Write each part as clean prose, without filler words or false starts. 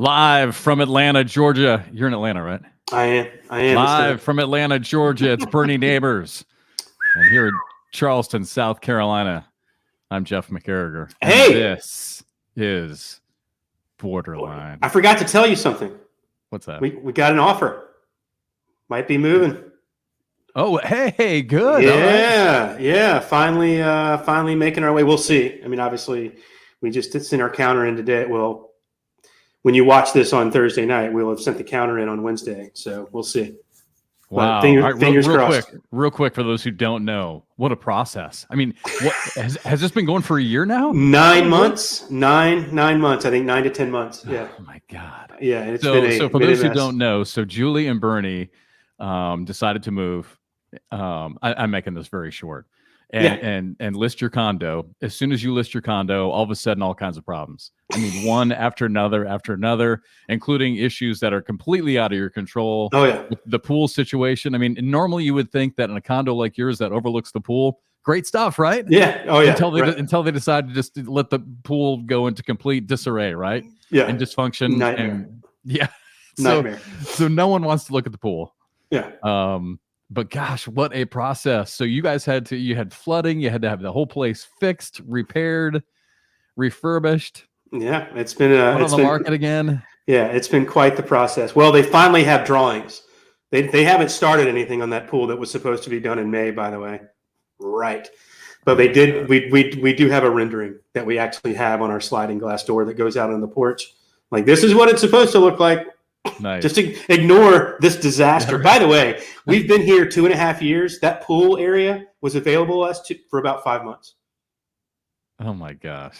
Live from Atlanta, Georgia. You're in Atlanta, right? I am. Live from Atlanta, Georgia. It's Bernie Neighbors. And here in Charleston, South Carolina, I'm Jeff McCarriger. Hey! This is BoarderLine. I forgot to tell you something. What's that? We got an offer. Might be moving. Oh, hey, good. Yeah. Finally making our way. We'll see. I mean, obviously, we just sent our counter in today. Well, when you watch this on Thursday night, we'll have sent the counter in on Wednesday. So we'll see. Wow. Fingers crossed. Real quick, for those who don't know, what a process. I mean, what has this been going for a year now? 9 months. 9 months. I think 9 to 10 months. Yeah. Oh my God. Yeah. So for those who don't know, so Julie and Bernie decided to move. I'm making this very short. And list your condo. As soon as you list your condo, all of a sudden, all kinds of problems. I mean, one after another, including issues that are completely out of your control. Oh yeah. The pool situation. I mean, normally you would think that in a condo like yours that overlooks the pool, great stuff, right? Yeah. Oh yeah. Until they decide to just let the pool go into complete disarray, right? Yeah. And dysfunction. Nightmare. And yeah. Nightmare. So no one wants to look at the pool. Yeah. But gosh, what a process. So you guys you had flooding, you had to have the whole place fixed, repaired, refurbished. Yeah, it's been on the market again. Yeah, it's been quite the process. Well, they finally have drawings. They haven't started anything on that pool that was supposed to be done in May, by the way. Right. But they did. We do have a rendering that we actually have on our sliding glass door that goes out on the porch. Like, this is what it's supposed to look like. Nice. Just ignore this disaster. By the way, we've been here 2.5 years. That pool area was available to us for about 5 months. Oh my gosh.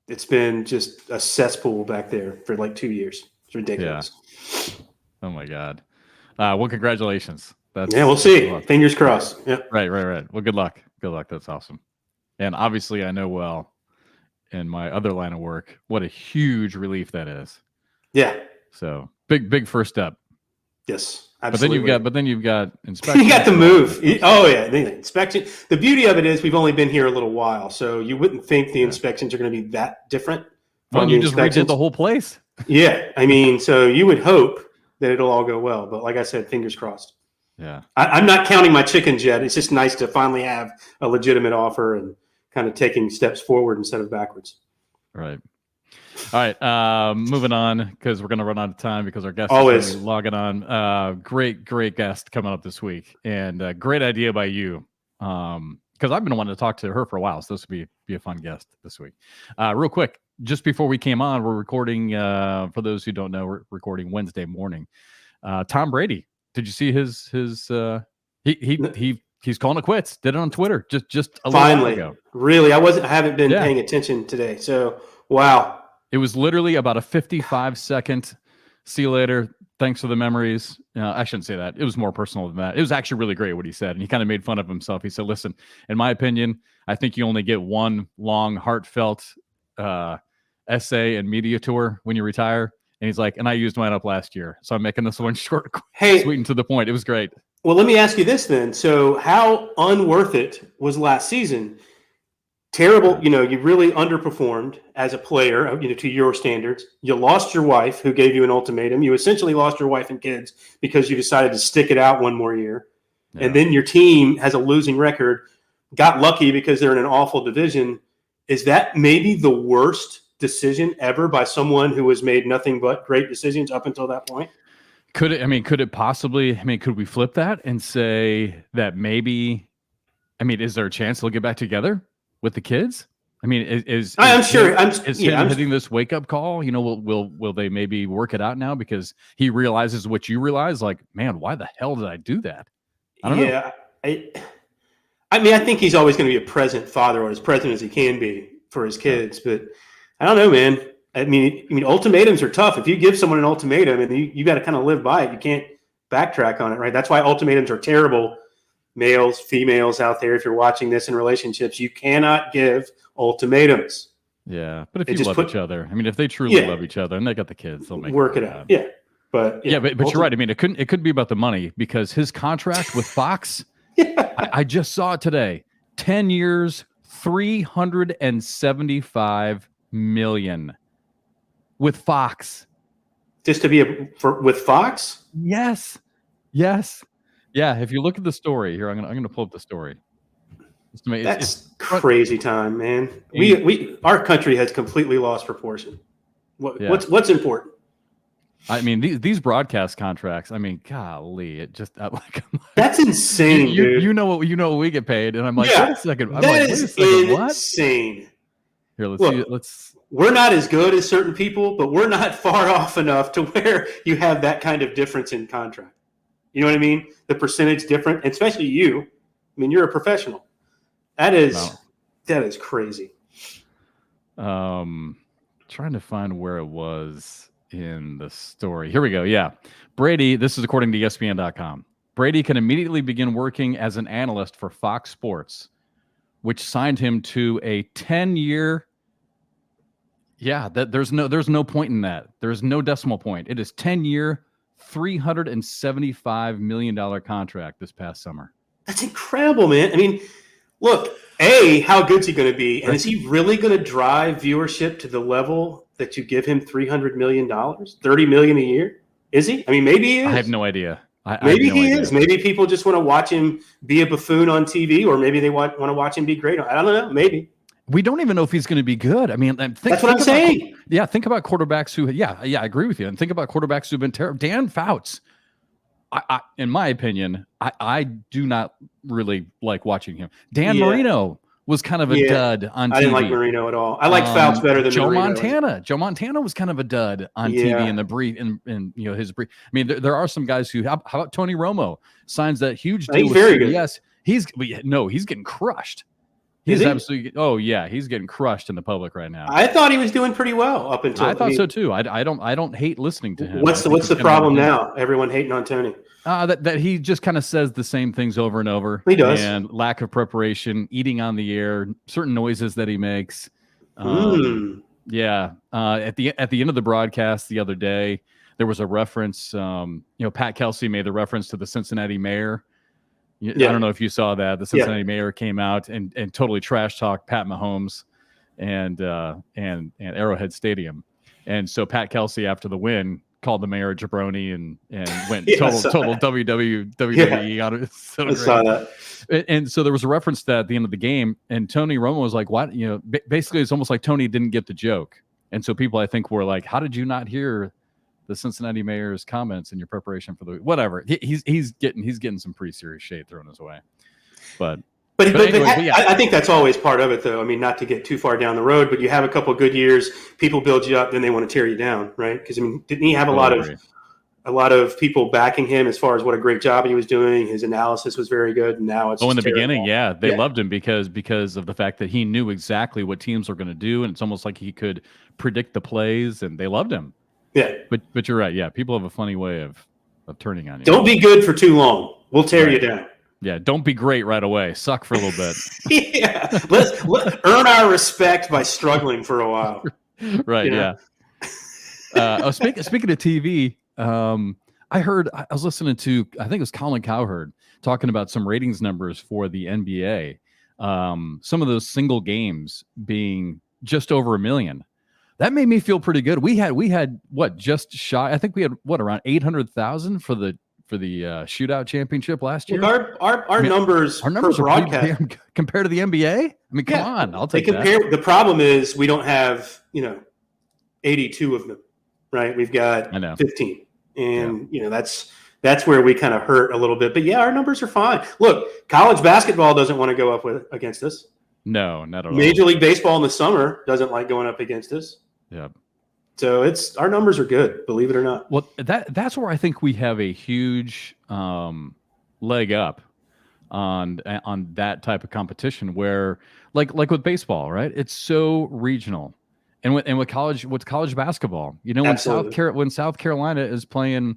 It's been just a cesspool back there for like 2 years. It's ridiculous. Yeah. Oh my God. Well, congratulations. We'll see. Fingers crossed. Yeah. Right. Well, good luck. That's awesome. And obviously I know well in my other line of work, what a huge relief that is. Yeah. So big first step. Yes, absolutely. But then you've got inspection. You got the move. Oh yeah, the inspection. The beauty of it is we've only been here a little while, so you wouldn't think the inspections are going to be that different. Well, you just redid the whole place. Yeah, I mean, so you would hope that it'll all go well, but like I said, fingers crossed. Yeah, I'm not counting my chickens yet. It's just nice to finally have a legitimate offer and kind of taking steps forward instead of backwards. Right. All right, moving on because we're going to run out of time because our guest is logging on. Great guest coming up this week, and great idea by you because I've been wanting to talk to her for a while, so this would be a fun guest this week. Real quick, just before we came on, we're recording. For those who don't know, we're recording Wednesday morning. Tom Brady, did you see his? He's calling it quits. Did it on Twitter just a little while ago. Really, I haven't been paying attention today. So wow. It was literally about a 55-second see you later. Thanks for the memories. I shouldn't say that. It was more personal than that. It was actually really great what he said. And he kind of made fun of himself. He said, listen, in my opinion, I think you only get one long, heartfelt essay and media tour when you retire. And he's like, and I used mine up last year. So I'm making this one short, sweet and to the point. It was great. Well, let me ask you this then. So how unworth it was last season? Terrible, you really underperformed as a player, to your standards. You lost your wife, who gave you an ultimatum. You essentially lost your wife and kids because you decided to stick it out one more year. Yeah. And then your team has a losing record, got lucky because they're in an awful division. Is that maybe the worst decision ever by someone who has made nothing but great decisions up until that point? Could it possibly, could we flip that and say that maybe, is there a chance they'll get back together with the kids? I'm sure hitting this wake up call, will they maybe work it out now because he realizes what you realize, like, man, why the hell did I do that? I don't know. I think he's always going to be a present father, or as present as he can be for his kids, but I don't know, man. Ultimatums are tough. If you give someone an ultimatum and you got to kind of live by it, you can't backtrack on it, right? That's why ultimatums are terrible. Males, females out there, if you're watching this in relationships, you cannot give ultimatums. Yeah, but if you love each other, if they truly love each other and they got the kids, they'll work it out. Yeah, but you're right. It couldn't be about the money because his contract with Fox. I just saw it today. 10 years, $375 million with Fox. just to be with Fox? Yes. Yes. Yeah. If you look at the story here, I'm gonna pull up the story. That's crazy time, man. Our country has completely lost proportion. What's important? I mean, these broadcast contracts. I mean, golly, it just that's insane, dude. You know what we get paid, and I'm like, wait a second. That is insane. Here, let's see. We're not as good as certain people, but we're not far off enough to where you have that kind of difference in contract. You know what I mean? The percentage different, especially you. I mean, you're a professional. That is crazy. Trying to find where it was in the story. Here we go. Yeah. Brady, this is according to ESPN.com. Brady can immediately begin working as an analyst for Fox Sports, which signed him to a 10-year. Yeah, there's no point in that. There's no decimal point. It is 10-year, $375 million contract this past summer. That's incredible, man. I mean, look, how good's he going to be? And is he really going to drive viewership to the level that you give him $300 million, $30 million a year? Is he? I mean, maybe he is. I have no idea. Maybe he is. Maybe people just want to watch him be a buffoon on TV, or maybe they want to watch him be great. I don't know. Maybe. We don't even know if he's going to be good. I mean, that's what I'm saying. Yeah, think about quarterbacks who. Yeah, I agree with you. And think about quarterbacks who've been terrible. Dan Fouts. In my opinion, I do not really like watching him. Dan Marino was kind of a dud on TV. I didn't like Marino at all. I like Fouts better than Joe Marino. Montana. Joe Montana was kind of a dud on TV in the brief. In his brief. I mean, there are some guys who. How about Tony Romo signs that huge deal? He's very good. Yes, he's getting crushed. He's absolutely. Oh yeah, he's getting crushed in the public right now. I thought he was doing pretty well up until. I thought so too. I don't hate listening to him. What's the problem now? Everyone hating on Tony. That he just kind of says the same things over and over. He does. And lack of preparation, eating on the air, certain noises that he makes. Yeah. At the end of the broadcast the other day, there was a reference. Pat Kelsey made the reference to the Cincinnati mayor. I don't know if you saw that. The Cincinnati mayor came out and totally trash talked Pat Mahomes and Arrowhead Stadium. And so Pat Kelsey, after the win, called the mayor a jabroni and went total WWE on it. So great. Saw that. And so there was a reference to that at the end of the game, and Tony Romo was like, "What?" Basically, it's almost like Tony didn't get the joke, and so people I think were like, "How did you not hear the Cincinnati mayor's comments in your preparation for the whatever?" He's getting some pretty serious shade thrown his way, But anyway, I think that's always part of it, though. I mean, not to get too far down the road, but you have a couple of good years, people build you up, then they want to tear you down, right? Because I mean, didn't he have a lot of people backing him as far as what a great job he was doing? His analysis was very good, and now it's in the beginning, they loved him because of the fact that he knew exactly what teams were going to do, and it's almost like he could predict the plays, and they loved him. Yeah, but you're right. Yeah, people have a funny way of turning on you. Don't be good for too long. We'll tear you down. Yeah, don't be great right away. Suck for a little bit. Let's earn our respect by struggling for a while. Right, yeah. Speaking of TV, I was listening to, I think it was Colin Cowherd talking about some ratings numbers for the NBA. Some of those single games being just over 1 million. That made me feel pretty good. We had what, just shy? I think we had what, around 800,000 for the shootout championship last year. Look, our numbers per broadcast compared to the NBA. I mean, come on, I'll take that. The problem is we don't have 82 of them, right? We've got 15, and that's where we kind of hurt a little bit. But yeah, our numbers are fine. Look, college basketball doesn't want to go up against us. No, not at all. Major League Baseball in the summer doesn't like going up against us. Yeah. So our numbers are good, believe it or not. Well, that's where I think we have a huge leg up on that type of competition, where like with baseball, right? It's so regional, and with college basketball, when South Carolina is playing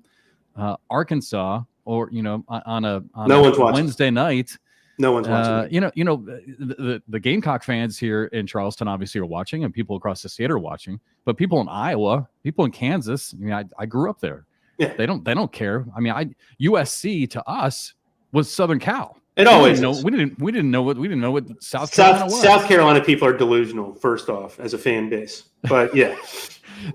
Arkansas, or on a Wednesday night. No one's watching. The Gamecock fans here in Charleston obviously are watching, and people across the state are watching. But people in Iowa, people in Kansas, I mean, I grew up there. Yeah. They don't care. I mean, USC to us was Southern Cal. It always is. We didn't know what South Carolina was. South Carolina people are delusional, first off, as a fan base. But yeah.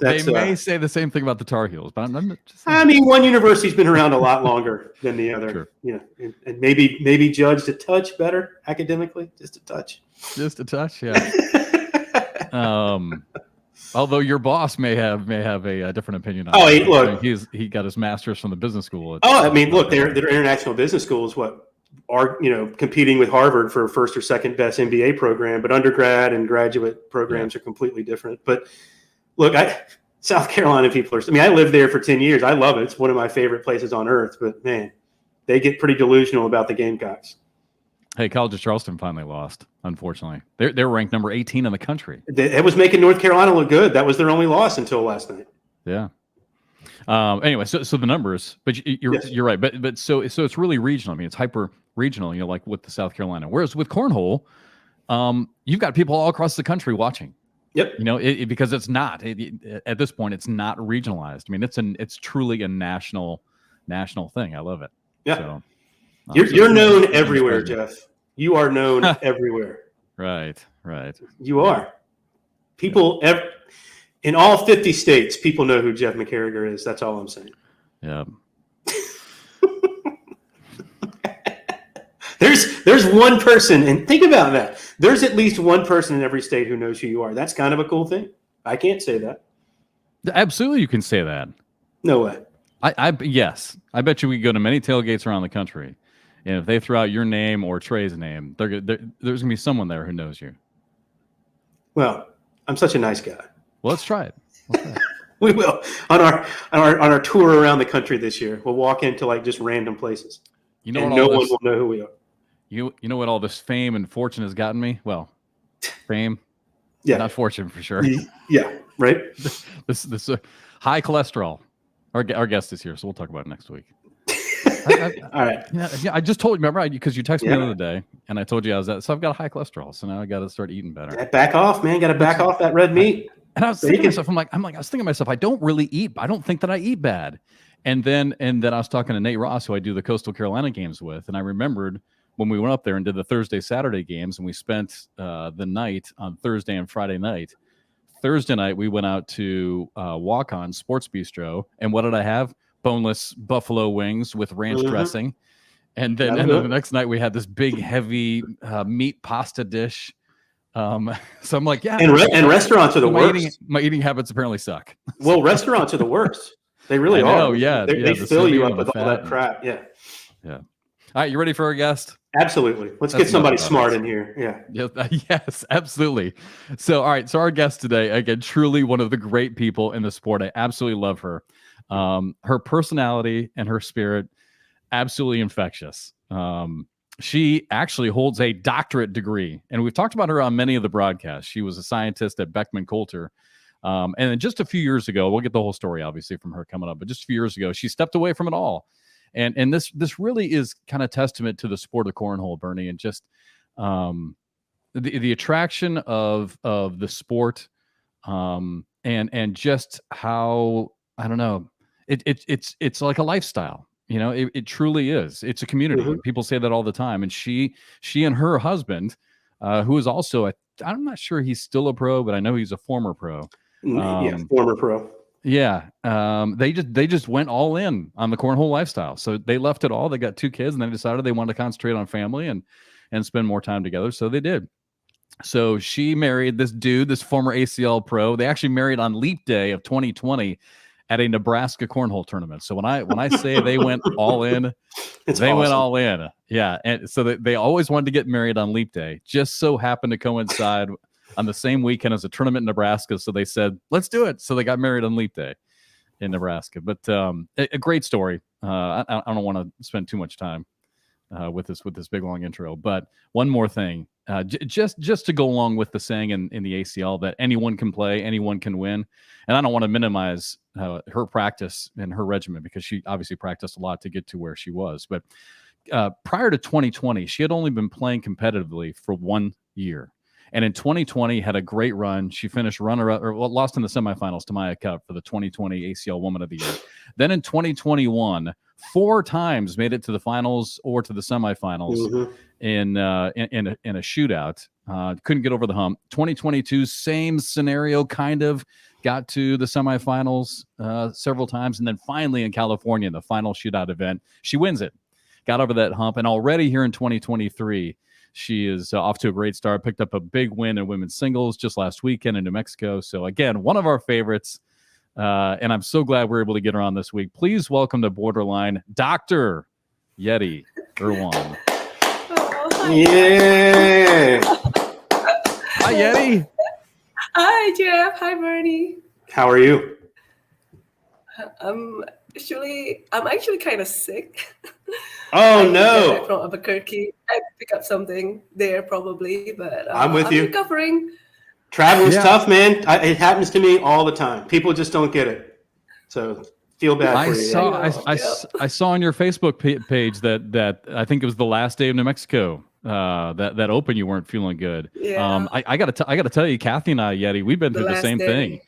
They may say the same thing about the Tar Heels, but I'm just saying. I mean, one university's been around a lot longer than the other. Sure. You know, and maybe judged a touch better academically, just a touch. Just a touch, yeah. Although your boss may have a different opinion on it. Look, he got his master's from the business school. I mean, look, their international business school is what are competing with Harvard for first or second best MBA program, but undergrad and graduate programs are completely different. But look, South Carolina people are. I mean, I lived there for 10 years. I love it. It's one of my favorite places on earth. But man, they get pretty delusional about the Gamecocks. Hey, College of Charleston finally lost. Unfortunately, they're ranked number 18 in the country. It was making North Carolina look good. That was their only loss until last night. Yeah. Anyway, so the numbers, but you're right. But so it's really regional. I mean, it's hyper regional. Like with the South Carolina. Whereas with cornhole, you've got people all across the country watching. Yep. Because it's not at this point, it's not regionalized. I mean, it's truly a national thing. I love it. Yeah. So, you're known everywhere, Jeff. You are known everywhere. Right. You are. People in all 50 states, people know who Jeff McCarriger is. That's all I'm saying. Yeah. There's one person, and think about that. There's at least one person in every state who knows who you are. That's kind of a cool thing. I can't say that. Absolutely, you can say that. No way. Yes. I bet you we could go to many tailgates around the country, and if they throw out your name or Trey's name, there's going to be someone there who knows you. Well, I'm such a nice guy. Well, let's try it. We will on our tour around the country this year. We'll walk into like just random places. And no one will know who we are. You know what all this fame and fortune has gotten me? Well, fame, not fortune for sure. Yeah, right. This high cholesterol. Our guest is here, so we'll talk about it next week. All right. Yeah, I just told you, remember, because you texted me the other day, and I told you I was that. So I've got high cholesterol, so now I got to start eating better. Back off, man. Got to back off that red meat. And I was thinking to myself, I was thinking to myself, I don't really eat. I don't think that I eat bad. And then I was talking to Nate Ross, who I do the Coastal Carolina games with, and I remembered when we went up there and did the Thursday, Saturday games, and we spent the night on Thursday and Friday night. Thursday night, we went out to Walk-On Sports Bistro, and what did I have? Boneless buffalo wings with ranch dressing. And then the next night, we had this big, heavy meat pasta dish. So I'm like, yeah. And restaurants are the worst. My eating habits apparently suck. Well, restaurants are the worst. They really are. Oh, yeah. They fill you up with all that crap. Yeah. Yeah. All right. You ready for our guest? Absolutely. Let's get somebody smart in here. Yeah. Yes, absolutely. So, all right. So our guest today, again, truly one of the great people in the sport. I absolutely love her. Her personality and her spirit, absolutely infectious. She actually holds a doctorate degree, and we've talked about her on many of the broadcasts. She was a scientist at Beckman Coulter. And then just a few years ago, we'll get the whole story, obviously, from her coming up, but just a few years ago, she stepped away from it all. And this really is kind of testament to the sport of cornhole, Bernie, and just the attraction of the sport, and just how, I don't know, it's like a lifestyle. It truly is. It's a community. Mm-hmm. People say that all the time. And she and her husband, who is also I'm not sure he's still a pro, but I know he's a former pro. Former pro. Yeah. They just went all in on the cornhole lifestyle. So they left it all. They got 2 kids, and they decided they wanted to concentrate on family and spend more time together. So they did. So she married this dude, this former ACL pro. They actually married on Leap Day of 2020 at a Nebraska cornhole tournament. So when I say they went all in, went all in. Yeah. And so they always wanted to get married on Leap Day. Just so happened to coincide on the same weekend as a tournament in Nebraska. So they said, let's do it. So they got married on Leap Day in Nebraska. But a great story. I don't want to spend too much time with this big long intro. But one more thing, just to go along with the saying in the ACL that anyone can play, anyone can win. And I don't want to minimize her practice and her regimen, because she obviously practiced a lot to get to where she was. But prior to 2020, she had only been playing competitively for 1 year. And in 2020, had a great run. She finished runner-up, or lost in the semifinals to Maya Cup for the 2020 ACL Woman of the Year. Then in 2021, 4 times made it to the finals or to the semifinals in a shootout. Couldn't get over the hump. 2022, same scenario, kind of got to the semifinals several times, and then finally in California in the final shootout event, she wins it. Got over that hump, and already here in 2023, she is off to a great start. Picked up a big win in women's singles just last weekend in New Mexico. So again, one of our favorites, and I'm so glad we're able to get her on this week. Please welcome to BoarderLine, Dr. Yetty Irwan. Yeah. Hi, Yetty. Hi, Jeff. Hi, Bernie. How are you? I'm actually kind of sick. Oh, no. From Albuquerque. I pick up something there probably, but I'm with you. Recovering. Travel is tough, man. It happens to me all the time. People just don't get it. So feel bad for you. I saw on your Facebook page that I think it was the last day of New Mexico. That open, you weren't feeling good. Yeah. I gotta tell you, Kathy and I, Yetty, we've been through the same thing.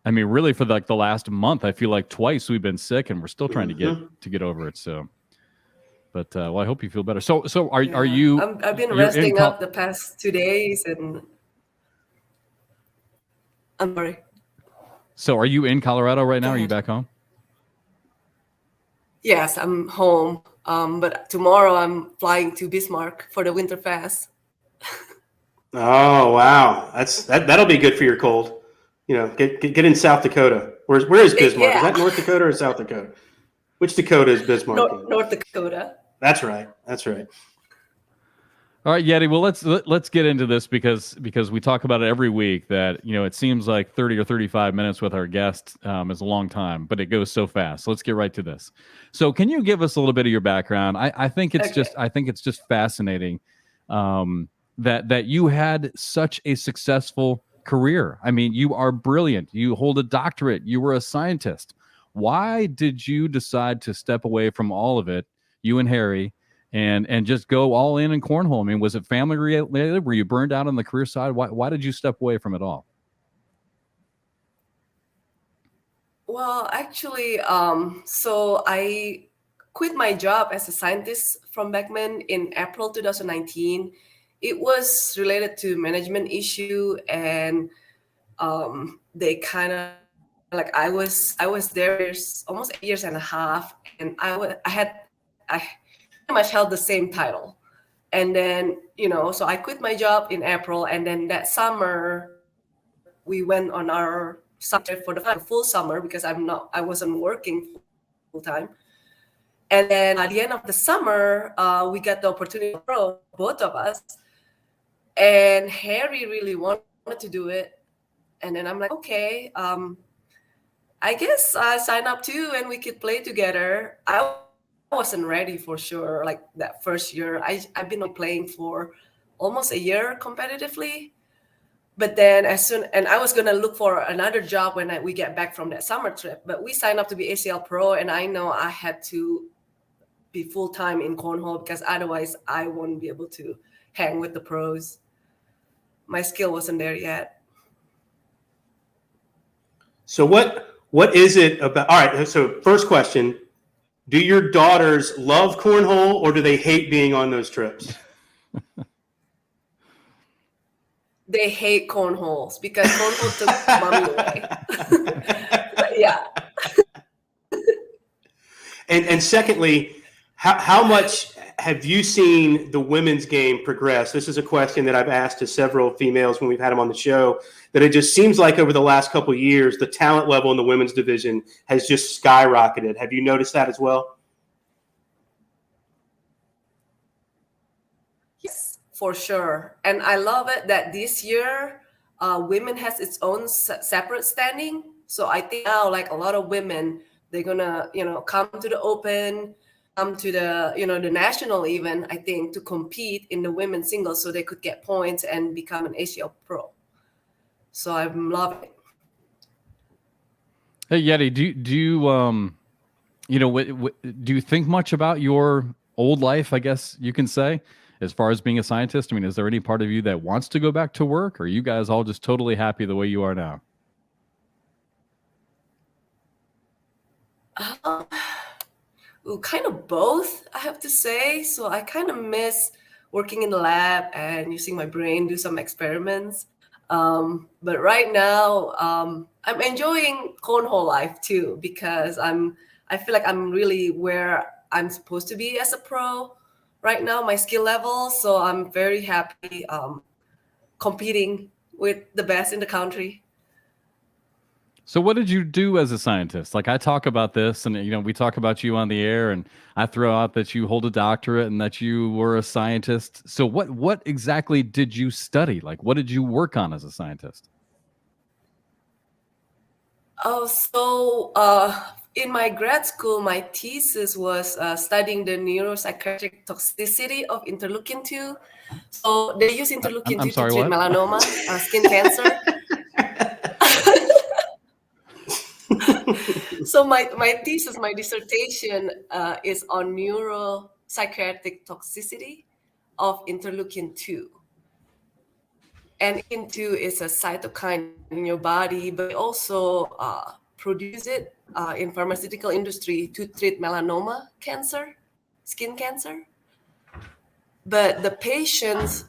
I mean, really, for like the last month, I feel like twice we've been sick, and we're still trying to get over it. So, but well, I hope you feel better. So are you? I've been resting up the past 2 days, and I'm sorry. So, are you in Colorado right now? Are you back home? Yes, I'm home. But tomorrow I'm flying to Bismarck for the Winter Fest. Oh wow, that'll be good for your cold. You know, get in South Dakota. Where is Bismarck? Yeah. Is that North Dakota or South Dakota? Which Dakota is Bismarck? North Dakota. That's right. That's right. All right, Yetty. Well, let's get into this because we talk about it every week. That it seems like 30 or 35 minutes with our guest is a long time, but it goes so fast. So let's get right to this. So, can you give us a little bit of your background? I think it's just fascinating that you had such a successful career. I mean, you are brilliant. You hold a doctorate. You were a scientist. Why did you decide to step away from all of it, you and Harry, and just go all in cornhole? I mean, was it family related? Were you burned out on the career side? Why did you step away from it all? Well, actually, so I quit my job as a scientist from Beckman in April 2019. It was related to management issue, and they kind of like I was there almost 8 years and a half, and I pretty much held the same title. And then so I quit my job in April, and then that summer we went on our summer for the full summer because I wasn't working full time. And then at the end of the summer, we got the opportunity to pro, both of us. And Harry really wanted to do it. And then I'm like, okay, I guess I sign up too and we could play together. I wasn't ready for sure. Like that first year, I've been playing for almost a year competitively. But then and I was going to look for another job when we get back from that summer trip. But we signed up to be ACL Pro, and I know I had to be full-time in cornhole because otherwise I won't be able to hang with the pros. My skill wasn't there yet. So what is it about? All right. So first question, do your daughters love cornhole or do they hate being on those trips? They hate cornholes because cornhole took mommy away. Yeah. And secondly, how much have you seen the women's game progress? This is a question that I've asked to several females when we've had them on the show, that it just seems like over the last couple of years, the talent level in the women's division has just skyrocketed. Have you noticed that as well? Yes, for sure. And I love it that this year, women has its own separate standing. So I think now, like a lot of women, they're gonna, come to the open, come to the, the national even, I think, to compete in the women's singles so they could get points and become an ACL Pro. So I'm loving it. Hey, Yetty, do you do you think much about your old life, I guess you can say, as far as being a scientist? I mean, is there any part of you that wants to go back to work, or are you guys all just totally happy the way you are now? Ooh, kind of both, I have to say. So I kind of miss working in the lab and using my brain, do some experiments. But right now, I'm enjoying cornhole life too, because I feel like I'm really where I'm supposed to be as a pro right now, my skill level. So I'm very happy competing with the best in the country. So what did you do as a scientist? Like, I talk about this, and we talk about you on the air, and I throw out that you hold a doctorate and that you were a scientist. So what exactly did you study? Like, what did you work on as a scientist? Oh, so in my grad school, my thesis was studying the neuropsychiatric toxicity of interleukin-2. So they use I'm interleukin-2 to sorry, treat what? melanoma, skin cancer. So my thesis, my dissertation is on neuropsychiatric toxicity of interleukin-2. And interleukin-2 is a cytokine in your body, but they also produce it in pharmaceutical industry to treat melanoma cancer, skin cancer. But the patients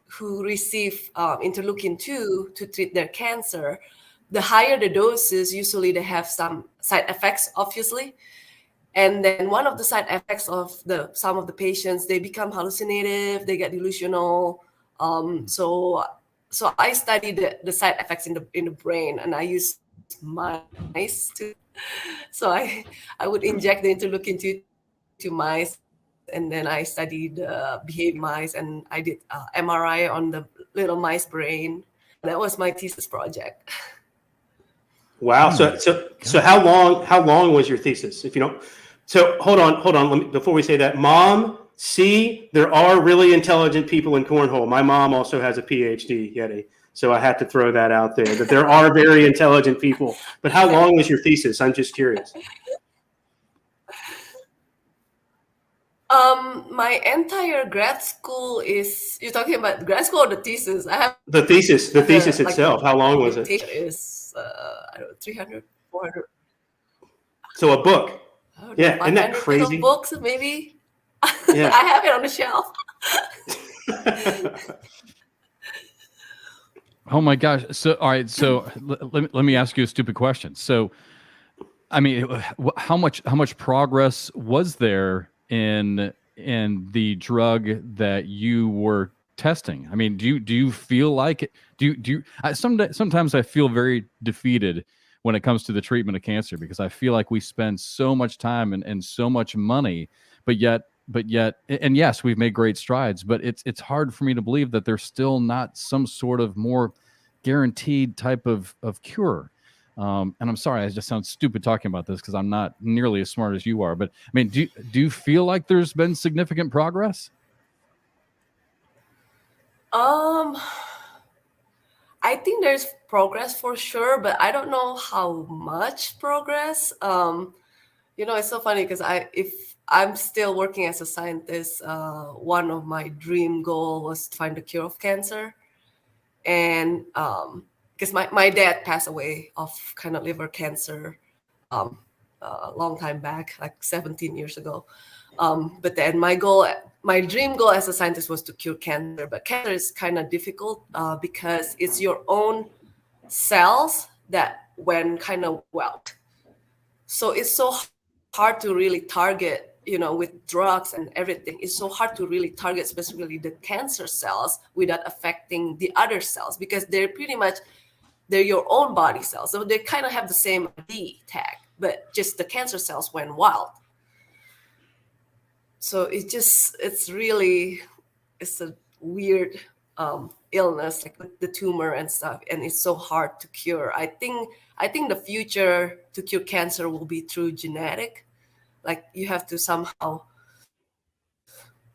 who receive interleukin-2 to treat their cancer, the higher the doses, usually they have some side effects, obviously. And then one of the side effects of some of the patients, they become hallucinative, they get delusional. So I studied the side effects in the brain, and I use mice to. So I would inject the interleukin to mice, and then I studied behavior mice, and I did MRI on the little mice brain. That was my thesis project. Wow. So how long was your thesis? If you don't, so hold on. Let me, before we say that, Mom, see, there are really intelligent people in cornhole. My mom also has a PhD, Yeti. So I had to throw that out there, that there are very intelligent people. But how long was your thesis? I'm just curious. My entire grad school is, you're talking about grad school or the thesis? I have the thesis itself. How long was it? Is I don't know, 300, 400. So a book. Yeah, isn't that 500 crazy? books, maybe. Yeah. I have it on the shelf. Oh my gosh. So, all right. So let me ask you a stupid question. So, I mean, how much progress was there in the drug that you were testing? I mean, do you feel like sometimes I feel very defeated when it comes to the treatment of cancer, because I feel like we spend so much time and so much money, but yet, and yes, we've made great strides, but it's hard for me to believe that there's still not some sort of more guaranteed type of cure. And I'm sorry, I just sound stupid talking about this because I'm not nearly as smart as you are. But I mean, do you feel like there's been significant progress? I think there's progress for sure, but I don't know how much progress. It's so funny because if I'm still working as a scientist, one of my dream goal was to find the cure of cancer. And because my dad passed away of kind of liver cancer a long time back, like 17 years ago. But then my dream goal as a scientist was to cure cancer. But cancer is kind of difficult because it's your own cells that went kind of wild. So it's so hard to really target, with drugs and everything. It's so hard to really target specifically the cancer cells without affecting the other cells, because they're your own body cells. So they kind of have the same ID tag, but just the cancer cells went wild. So it's a weird illness, like with the tumor and stuff, and it's so hard to cure. I think the future to cure cancer will be through genetic. Like you have to somehow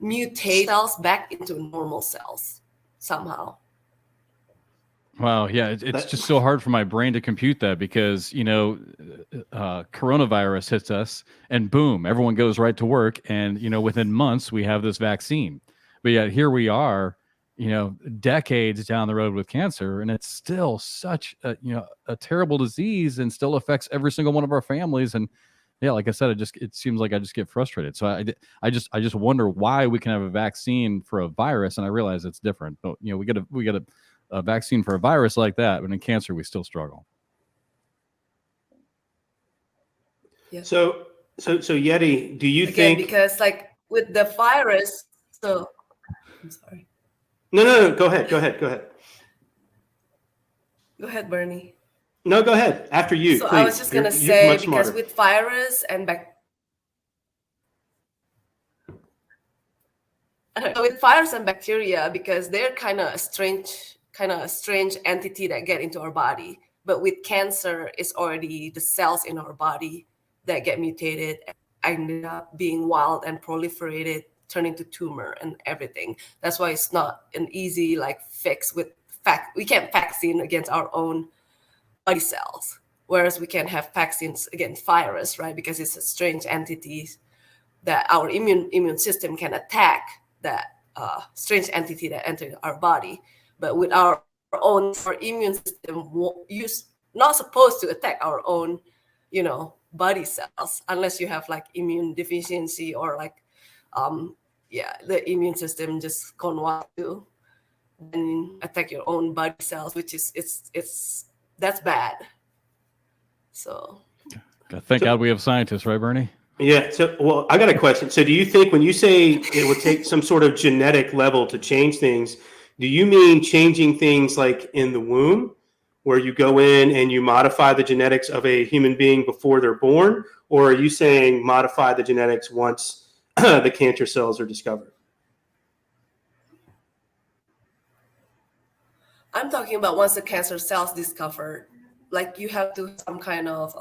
mutate cells back into normal cells somehow. Wow, yeah, it's just so hard for my brain to compute that, because coronavirus hits us and boom, everyone goes right to work, and within months we have this vaccine. But yet here we are, decades down the road with cancer, and it's still such a terrible disease and still affects every single one of our families. And Yeah, like I said, it seems like I just get frustrated. So I just wonder why we can have a vaccine for a virus, and I realize it's different. But we get a vaccine for a virus like that, but in cancer we still struggle. Yeah. So Yeti, do you Again, think? because like with the virus, so I'm sorry. No. Go ahead. Go ahead, Bernie. No, go ahead. After you, So please. I was just gonna You're say, much because smarter. with virus and with virus and bacteria, because they're kind of a strange entity that get into our body. But with cancer, it's already the cells in our body that get mutated and end up being wild and proliferated, turn into tumor and everything. That's why it's not an easy like fix with we can't vaccine against our own body cells, whereas we can have vaccines against virus, right? Because it's a strange entity that our immune system can attack that strange entity that entered our body. But with our immune system not supposed to attack our own, body cells unless you have like immune deficiency or like, the immune system just gone wild to and attack your own body cells, which is that's bad. So Thank God we have scientists, right, Bernie? Yeah. So, well, I got a question. So do you think when you say it would take some sort of genetic level to change things, do you mean changing things like in the womb, where you go in and you modify the genetics of a human being before they're born? Or are you saying modify the genetics once the cancer cells are discovered? I'm talking about once the cancer cells discovered, like you have to have some kind of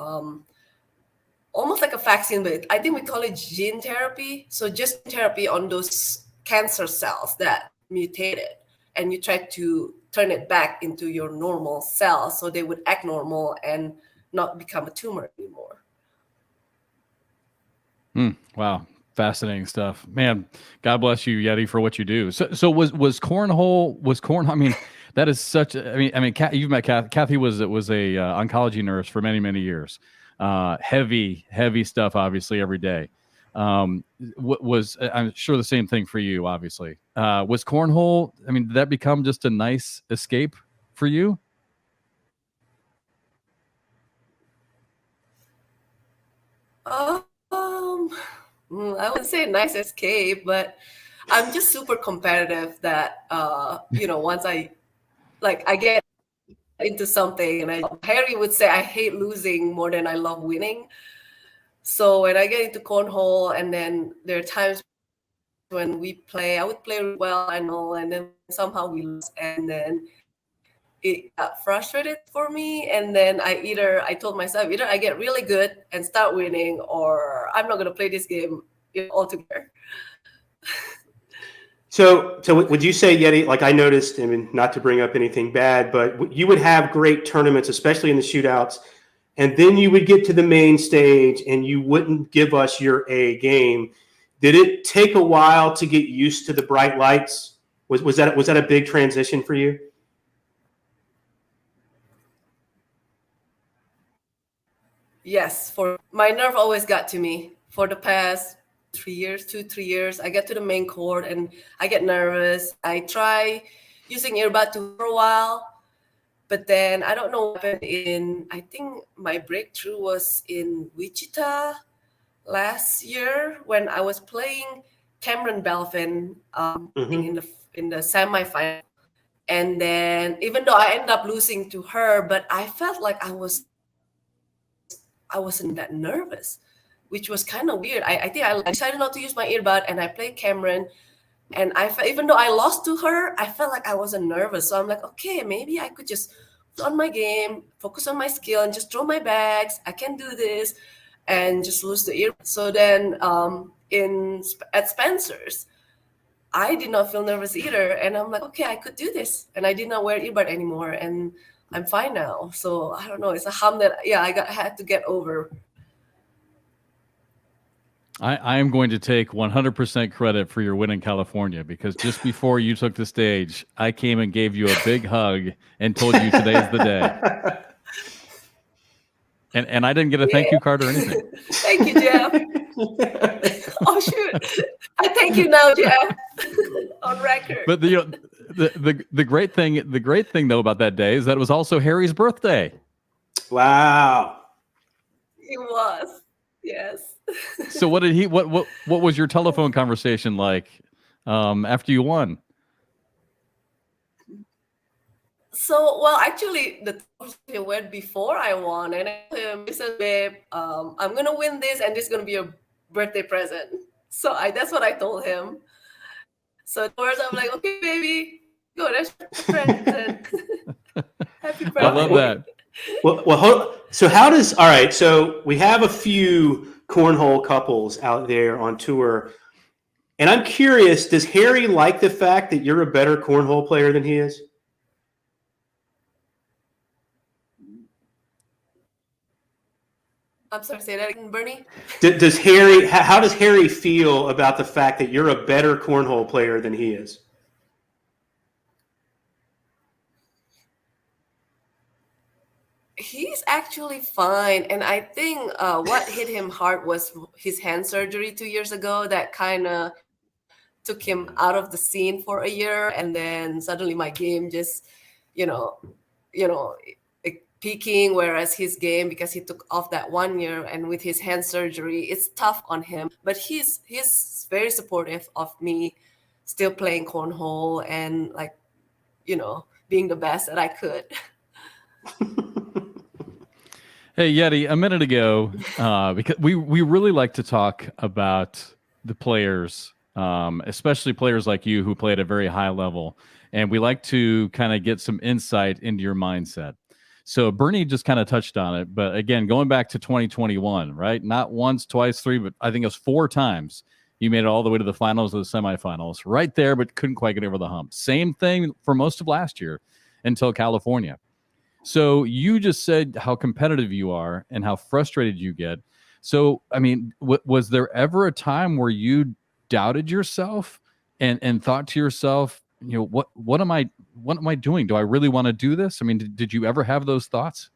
almost like a vaccine, but I think we call it gene therapy. So just therapy on those cancer cells that mutated, and you try to turn it back into your normal cells so they would act normal and not become a tumor anymore. Wow. Fascinating stuff, man. God bless you, Yeti, for what you do. So was cornhole? I mean, that is such. I mean, you've met Kathy. Kathy was a oncology nurse for many years. Heavy stuff, obviously every day. I'm sure the same thing for you, obviously. Was cornhole? I mean, did that become just a nice escape for you? I wouldn't say a nice escape, but I'm just super competitive that, once I get into something, and Harry would say I hate losing more than I love winning. So when I get into cornhole, and then there are times when I would play really well, I know, and then somehow we lose, and then it got frustrated for me, and then I told myself either I get really good and start winning, or I'm not going to play this game altogether. So would you say, Yeti, like I noticed, I mean, not to bring up anything bad, but you would have great tournaments, especially in the shootouts, and then you would get to the main stage and you wouldn't give us your A game. Did it take a while to get used to the bright lights? Was that a big transition for you? Yes, for my nerve always got to me for the past 3 years, 2-3 years. I get to the main court and I get nervous. I try using earbud for a while, but then I don't know what happened I think my breakthrough was in Wichita last year when I was playing Cameron Belvin in the semifinal. And then even though I ended up losing to her, but I felt like I wasn't that nervous, which was kind of weird. I think I decided not to use my earbud, and I played Cameron, and even though I lost to her, I felt like I wasn't nervous. So I'm like, okay, maybe I could just focus on my game, focus on my skill, and just throw my bags. I can do this, and just lose the earbud. So then at Spencer's, I did not feel nervous either, and I'm like, okay, I could do this, and I did not wear earbud anymore, and I'm fine now. So I don't know. It's a hum that I had to get over. I am going to take 100% credit for your win in California, because just before you took the stage, I came and gave you a big hug and told you today's the day. And I didn't get a thank you card or anything. Thank you, Jeff. Oh shoot! I thank you now, Jeff, on record. But the great thing though about that day is that it was also Harry's birthday. Wow. It was, yes. So what was your telephone conversation like after you won? So, well, actually, the conversation went before I won, and I told him, "Listen, babe, I'm gonna win this, and this is gonna be a birthday present." So that's what I told him. So afterwards, I'm like, "Okay, baby, go. That's your present. Happy birthday." I love that. So how does all right? So we have a few cornhole couples out there on tour, and I'm curious: does Harry like the fact that you're a better cornhole player than he is? I'm sorry, say that again, Bernie. Does Harry? How does Harry feel about the fact that you're a better cornhole player than he is? He's actually fine, and I think what hit him hard was his hand surgery 2 years ago. That kind of took him out of the scene for a year, and then suddenly my game just, peaking. Whereas his game, because he took off that 1 year, and with his hand surgery, it's tough on him. But he's very supportive of me still playing cornhole and being the best that I could. Hey, Yeti, a minute ago, because we really like to talk about the players, especially players like you who play at a very high level. And we like to kind of get some insight into your mindset. So Bernie just kind of touched on it. But again, going back to 2021, right? Not once, twice, three, but I think it was 4 times you made it all the way to the finals or the semifinals. Right there, but couldn't quite get over the hump. Same thing for most of last year until California. So you just said how competitive you are and how frustrated you get. So, I mean, was there ever a time where you doubted yourself and thought to yourself, what am I doing? Do I really want to do this? I mean, did you ever have those thoughts?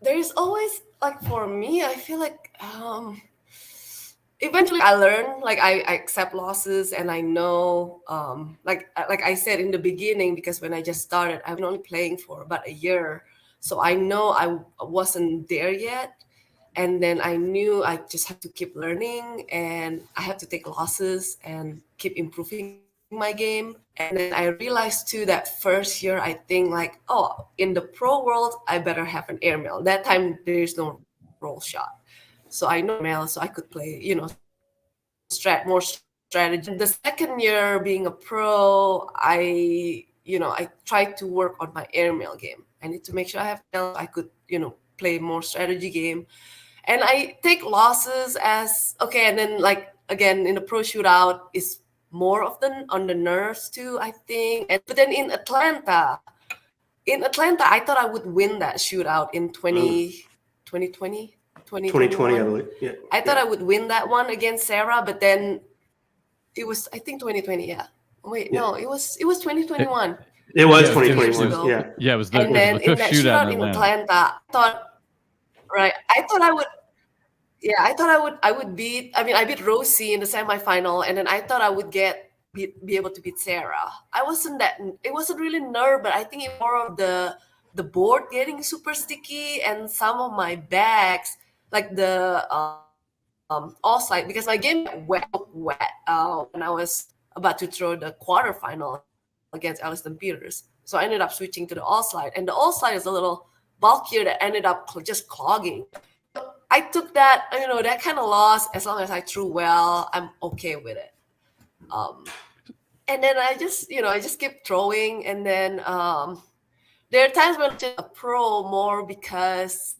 There's always, like, for me, I feel like eventually I learn, like I accept losses, and I know, like I said in the beginning, because when I just started, I've been only playing for about a year. So I know I wasn't there yet. And then I knew I just have to keep learning, and I have to take losses and keep improving my game. And then I realized too that first year, I think like, oh, in the pro world, I better have an airmail. That time there is no roll shot. So I know airmail, so I could play, more strategy. The second year being a pro, I tried to work on my airmail game. I need to make sure I could, play more strategy game. And I take losses as okay. And then, like, again, in the pro shootout is more of on the nerves too, I think. But then in Atlanta, I thought I would win that shootout in 2020, I believe. Yeah. I thought I would win that one against Sarah, but then it was, I think, 2020. Yeah. Wait, no, it was 2021. It was 2021. Yeah, it was the, and then the fifth in that shootout shootout in Atlanta. Atlanta, I thought I would beat. I mean, I beat Rosie in the semifinal, and then I thought I would be able to beat Sarah. It wasn't really nerve, but I think it more of the board getting super sticky, and some of my bags, like the all slide, because my game wet when I was about to throw the quarterfinal against Alliston Peters. So I ended up switching to the all slide, and the all slide is a little bulkier that ended up just clogging. I took that, that kind of loss. As long as I threw well, I'm okay with it. And then I just keep throwing. And then there are times when I'm a pro more because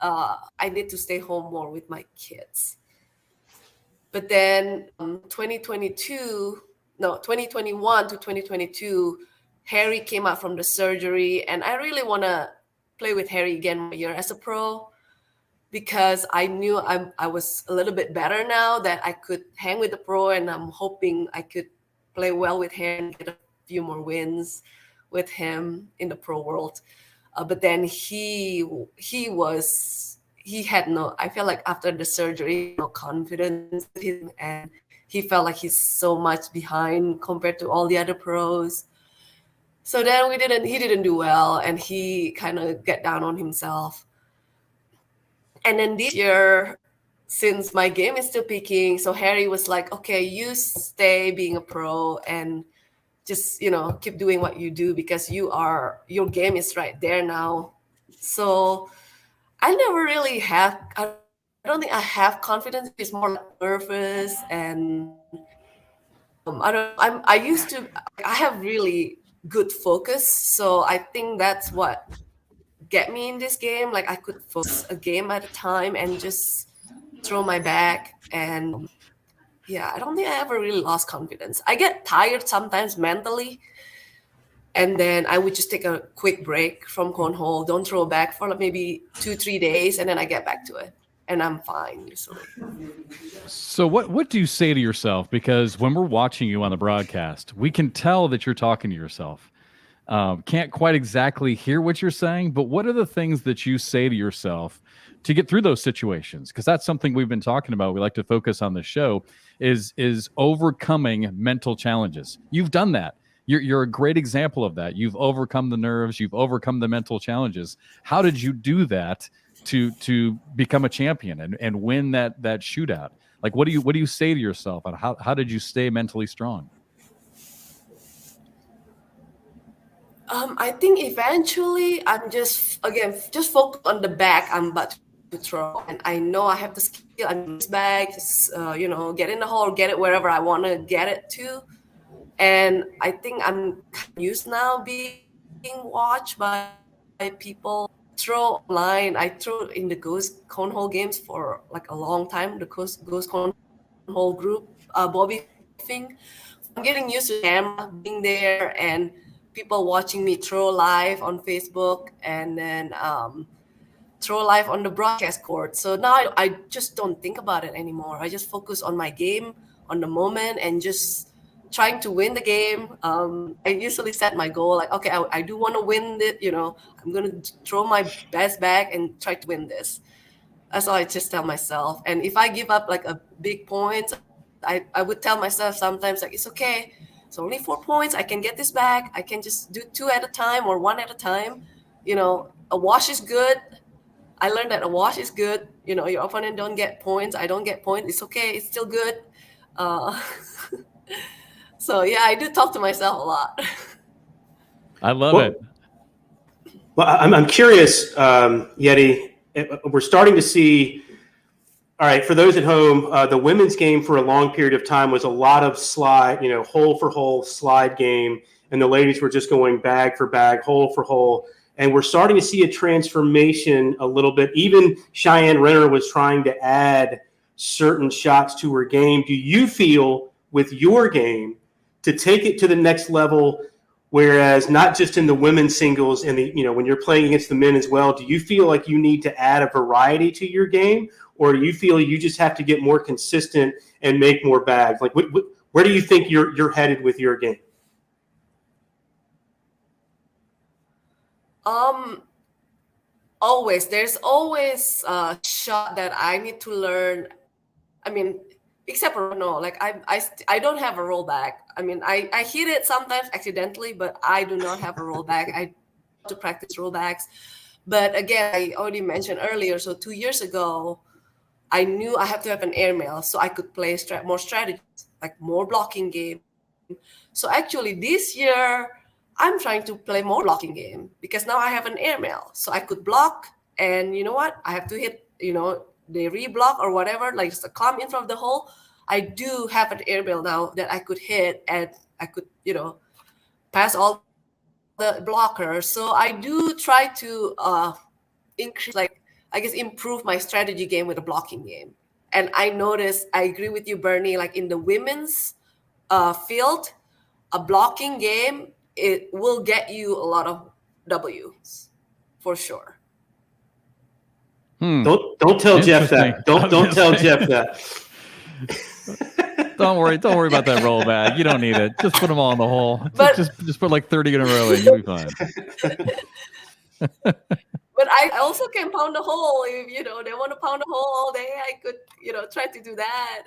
I need to stay home more with my kids. But then 2021 to 2022, Harry came out from the surgery, and I really want to play with Harry again one year as a pro. because I knew I was a little bit better now, that I could hang with the pro, and I'm hoping I could play well with him and get a few more wins with him in the pro world. But then he had no, I feel like after the surgery, no confidence in him, and he felt like he's so much behind compared to all the other pros. So then he didn't do well, and he kind of get down on himself. And then this year, since my game is still peaking, so Harry was like, okay, you stay being a pro and just, keep doing what you do, because your game is right there now. So I never really I don't think I have confidence. It's more like nervous, and I have really good focus. So I think that's what get me in this game. Like, I could focus a game at a time and just throw my back. And yeah, I don't think I ever really lost confidence. I get tired sometimes mentally, and then I would just take a quick break from cornhole, don't throw back for like maybe 2-3 days, and then I get back to it, and I'm fine usually. So what do you say to yourself? Because when we're watching you on the broadcast, we can tell that you're talking to yourself. Can't quite exactly hear what you're saying, but what are the things that you say to yourself to get through those situations? Because that's something we've been talking about. We like to focus on the show is overcoming mental challenges. You've done that. You're a great example of that. You've overcome the nerves. You've overcome the mental challenges. How did you do that to become a champion and win that shootout? Like, what do you say to yourself, and how did you stay mentally strong? I think eventually I'm just focus on the back I'm about to throw, and I know I have the skill. I'm this bag, just get in the hole, get it wherever I want to get it to. And I think I'm used now being watched by people. Throw online. I throw in the Ghost Cornhole games for like a long time. The Ghost Cornhole group, Bobby thing. I'm getting used to camera being there and people watching me throw live on Facebook, and then throw live on the broadcast court. So now I just don't think about it anymore. I just focus on my game, on the moment, and just trying to win the game. I usually set my goal like, okay, I do want to win it. I'm going to throw my best back and try to win this. That's all I just tell myself. And if I give up like a big point, I would tell myself sometimes like, it's okay. It's only 4 points. I can get this back. I can just do 2 at a time or 1 at a time. A wash is good. I learned that a wash is good. Your opponent don't get points. I don't get points. It's okay. It's still good. So yeah, I do talk to myself a lot. I love it. Well, I'm curious, Yeti. We're starting to see. All right, for those at home, the women's game for a long period of time was a lot of slide, hole for hole slide game, and the ladies were just going bag for bag, hole for hole. And we're starting to see a transformation a little bit. Even Cheyenne Renner was trying to add certain shots to her game. Do you feel with your game to take it to the next level, whereas not just in the women's singles and when you're playing against the men as well, do you feel like you need to add a variety to your game, or do you feel you just have to get more consistent and make more bags? Like, where do you think you're headed with your game? There's always a shot that I need to learn. I mean, except for like I don't have a rollback. I mean, I hit it sometimes accidentally, but I do not have a rollback. I to practice rollbacks. But again, I already mentioned earlier, so 2 years ago, I knew I have to have an airmail so I could play more strategies, like more blocking game. So actually this year, I'm trying to play more blocking game because now I have an airmail. So I could block, and you know what? I have to hit, the reblock or whatever, like just a clump in front of the hole. I do have an airmail now that I could hit, and I could, pass all the blockers. So I do try to increase, like, I guess, improve my strategy game with a blocking game. And I noticed, I agree with you, Bernie, like in the women's field, a blocking game, it will get you a lot of W's for sure. Don't tell Jeff that. Don't tell Jeff that. Don't worry about that rollback. You don't need it. Just put them all in the hole. But- just put like 30 in a row and you'll be fine. But I also can pound a hole. If they want to pound a hole all day, I could try to do that.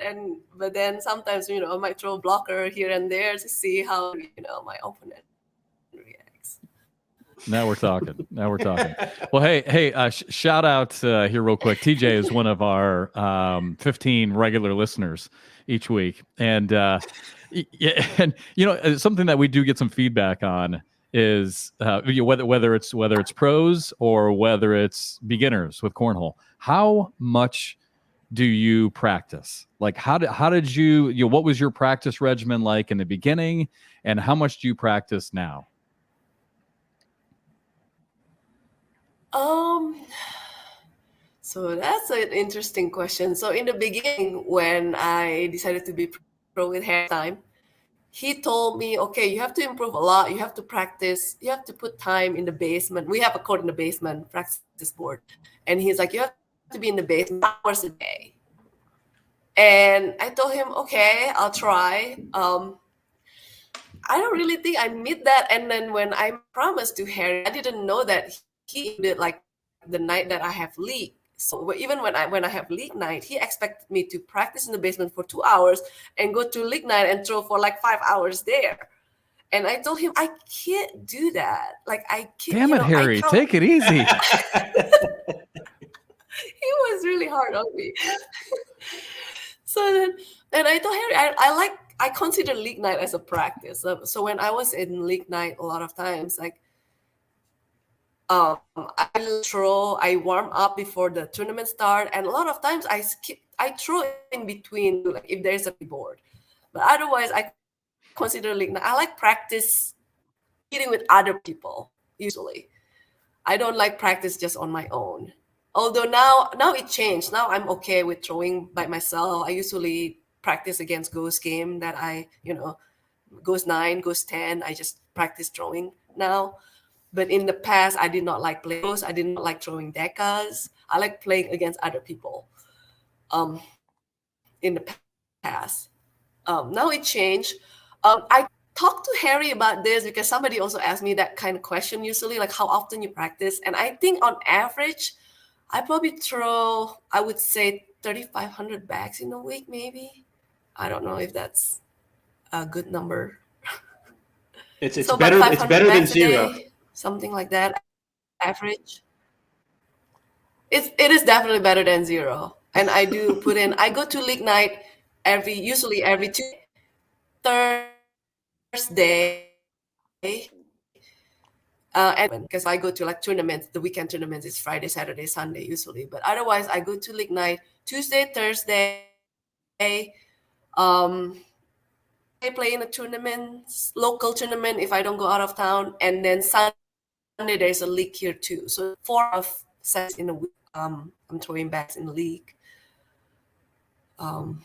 But then sometimes I might throw a blocker here and there to see how my opponent reacts. Now we're talking. Well, hey, shout out here real quick. TJ is one of our 15 regular listeners each week, and something that we do get some feedback on is whether it's pros or whether it's beginners with cornhole. How much do you practice? Like, how did you what was your practice regimen like in the beginning, and how much do you practice now? So that's an interesting question. So in the beginning, when I decided to be pro with hair time, he told me, okay, you have to improve a lot. You have to practice. You have to put time in the basement. We have a court in the basement, practice board. And he's like, you have to be in the basement hours a day. And I told him, okay, I'll try. I don't really think I meet that. And then when I promised to Harry, I didn't know that he did like the night that I have league. So even when I have league night, he expected me to practice in the basement for 2 hours and go to league night and throw for like 5 hours there. And I told him I can't do that. Like I can't. Damn it, Harry, take it easy. He was really hard on me. So then I told Harry I consider league night as a practice. So when I was in league night, a lot of times like. I warm up before the tournament start, and a lot of times I throw in between, like if there's a board. But otherwise, I consider I like practice competing with other people. Usually, I don't like practice just on my own. Although now it changed. Now I'm okay with throwing by myself. I usually practice against Ghost game that Ghost 9, Ghost 10. I just practice throwing now. But in the past, I did not like playing those. I did not like throwing decas. I like playing against other people. In the past, now it changed. I talked to Harry about this because somebody also asked me that kind of question. Usually, like how often you practice, and I think on average, I probably throw, I would say 3,500 bags in a week, maybe. I don't know if that's a good number. It's better than zero. Something like that, average. It is definitely better than zero. And I do put in, I go to league night usually every Thursday. And because I go to like tournaments, the weekend tournaments is Friday, Saturday, Sunday usually. But otherwise, I go to league night Tuesday, Thursday. I play in a tournament, local tournament if I don't go out of town, and then Sunday there's a league here too. So 4 sets in a week. I'm throwing bags in the league. Wow,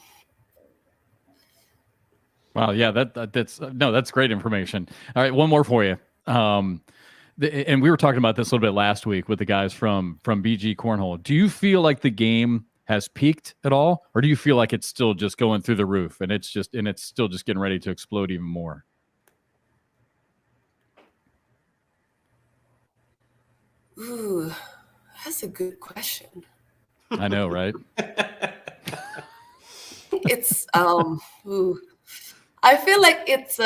yeah, that's great information. All right, one more for you. And we were talking about this a little bit last week with the guys from BG Cornhole. Do you feel like the game has peaked at all, or do you feel like it's still just going through the roof and it's still just getting ready to explode even more? Ooh, that's a good question. I know, right? It's I feel like it's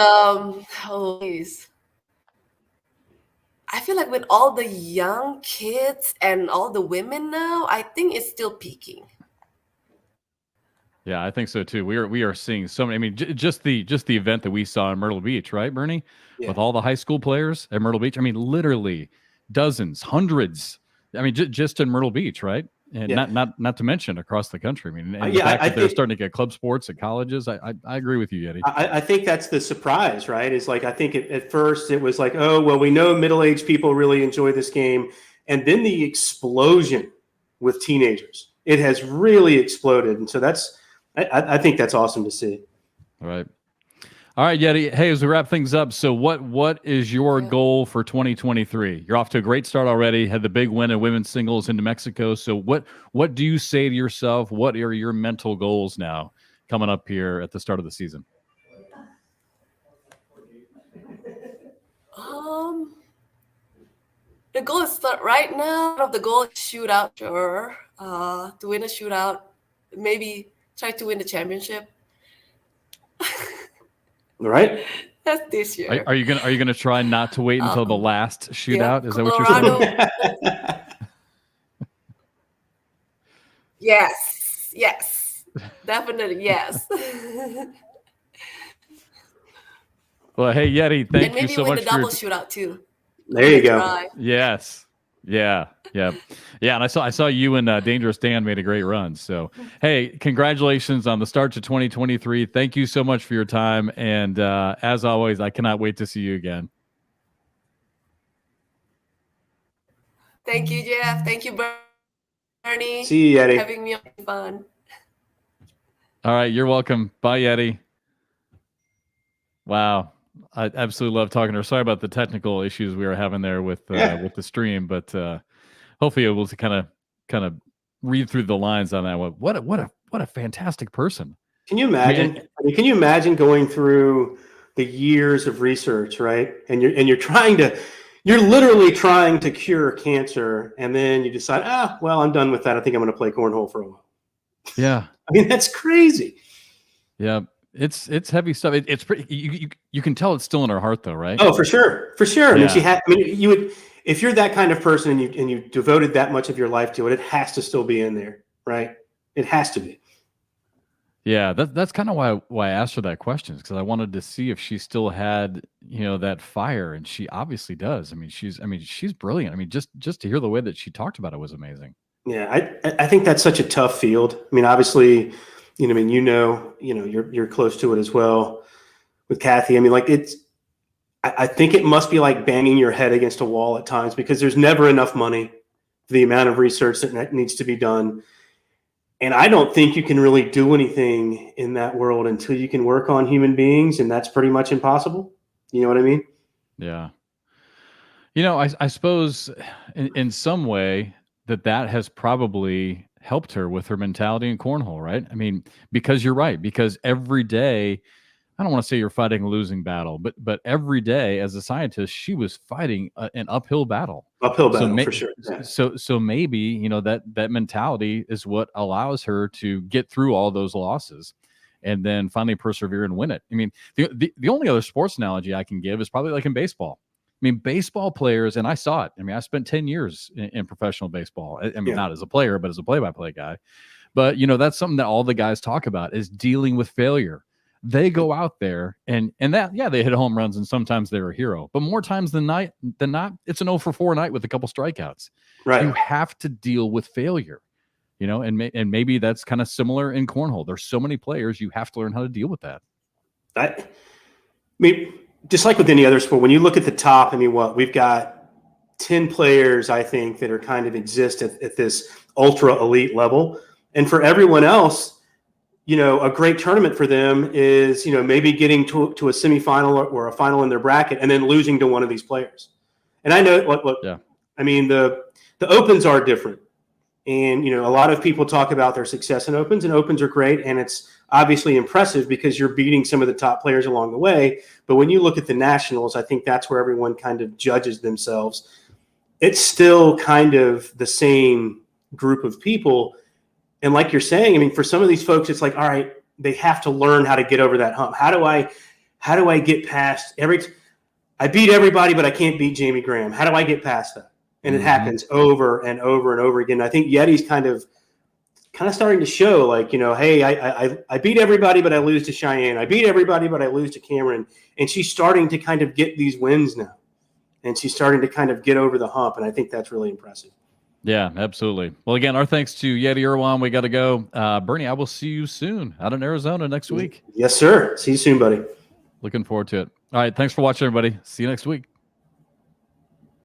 I feel like with all the young kids and all the women now, I think it's still peaking. Yeah, I think so too. We are seeing so many. I mean, just the event that we saw in Myrtle Beach, right, Bernie? Yeah. With all the high school players at Myrtle Beach. I mean, literally dozens, hundreds. I mean, just in Myrtle Beach, right? And not to mention across the country. I mean, and the fact that they're starting to get club sports at colleges. I agree with you, Yeti. I think that's the surprise, right? Is like I think at first it was like, oh well, we know middle-aged people really enjoy this game, and then the explosion with teenagers. It has really exploded, and so I think that's awesome to see. All right. All right, Yeti. Hey, as we wrap things up, so what is your goal for 2023? You're off to a great start already. Had the big win in women's singles in New Mexico. So what do you say to yourself? What are your mental goals now coming up here at the start of the season? The goal is right now. The goal is shootout, sure. To win a shootout, maybe try to win the championship. Right. That's this year. Are you gonna try not to wait until the last shootout? Is that what you're saying? Yes, definitely yes. Well, hey Yeti, thank you maybe so win much the double shootout too. There you go. Try. Yes. Yeah. And I saw you and Dangerous Dan made a great run. So, hey, congratulations on the start to 2023. Thank you so much for your time. And as always, I cannot wait to see you again. Thank you, Jeff. Thank you, Bernie. See you, Yeti. Having me on fun. All right. You're welcome. Bye, Yeti. Wow. I absolutely love talking to her. Sorry about the technical issues we were having there with the stream, but hopefully able to kind of read through the lines on that one. What a fantastic person. Can you imagine? Can you imagine going through the years of research, right? And you're literally trying to cure cancer, and then you decide, well, I'm done with that. I think I'm going to play cornhole for a while. Yeah. I mean, that's crazy. Yeah. It's heavy stuff. It's pretty. You can tell it's still in her heart, though, right? Oh, for sure. Yeah. I mean, you would, if you're that kind of person and you devoted that much of your life to it, it has to still be in there, right? It has to be. Yeah, that's kind of why I asked her that question, because I wanted to see if she still had that fire, and she obviously does. I mean, she's brilliant. I mean, just to hear the way that she talked about it was amazing. Yeah, I think that's such a tough field. I mean, obviously. You're close to it as well with Kathy. I mean, like I think it must be like banging your head against a wall at times, because there's never enough money for the amount of research that needs to be done. And I don't think you can really do anything in that world until you can work on human beings. And that's pretty much impossible. You know what I mean? Yeah. I suppose in some way that has probably helped her with her mentality in cornhole, right? I mean, because you're right, because every day, I don't want to say you're fighting a losing battle, but every day as a scientist, she was fighting an uphill battle. For sure. Yeah. So maybe, that mentality is what allows her to get through all those losses and then finally persevere and win it. I mean, the only other sports analogy I can give is probably like in baseball. I mean, baseball players, and I saw it. I mean, I spent 10 years in professional baseball. I mean, not as a player, but as a play-by-play guy. But, that's something that all the guys talk about is dealing with failure. They go out there and that, they hit home runs, and sometimes they're a hero. But more times than not, it's an 0 for 4 night with a couple strikeouts. Right. You have to deal with failure, and maybe that's kind of similar in cornhole. There's so many players, you have to learn how to deal with that. I mean, just like with any other sport, when you look at the top, I mean, we've got 10 players, I think, that are kind of exist at this ultra elite level. And for everyone else, a great tournament for them is, maybe getting to a semifinal or a final in their bracket and then losing to one of these players. And I know, look, I mean, the opens are different. And, a lot of people talk about their success in opens, and opens are great. And it's obviously impressive because you're beating some of the top players along the way. But when you look at the nationals, I think that's where everyone kind of judges themselves. It's still kind of the same group of people. And like you're saying, I mean, for some of these folks, it's like, all right, they have to learn how to get over that hump. How do I get past I beat everybody, but I can't beat Jamie Graham. How do I get past that? And it happens over and over and over again. I think Yeti's kind of starting to show, like, hey, I beat everybody, but I lose to Cheyenne. I beat everybody, but I lose to Cameron. And she's starting to kind of get these wins now. And she's starting to kind of get over the hump. And I think that's really impressive. Yeah, absolutely. Well, again, our thanks to Yetty Irwan. We got to go. Bernie, I will see you soon out in Arizona next week. Yes, sir. See you soon, buddy. Looking forward to it. All right. Thanks for watching, everybody. See you next week.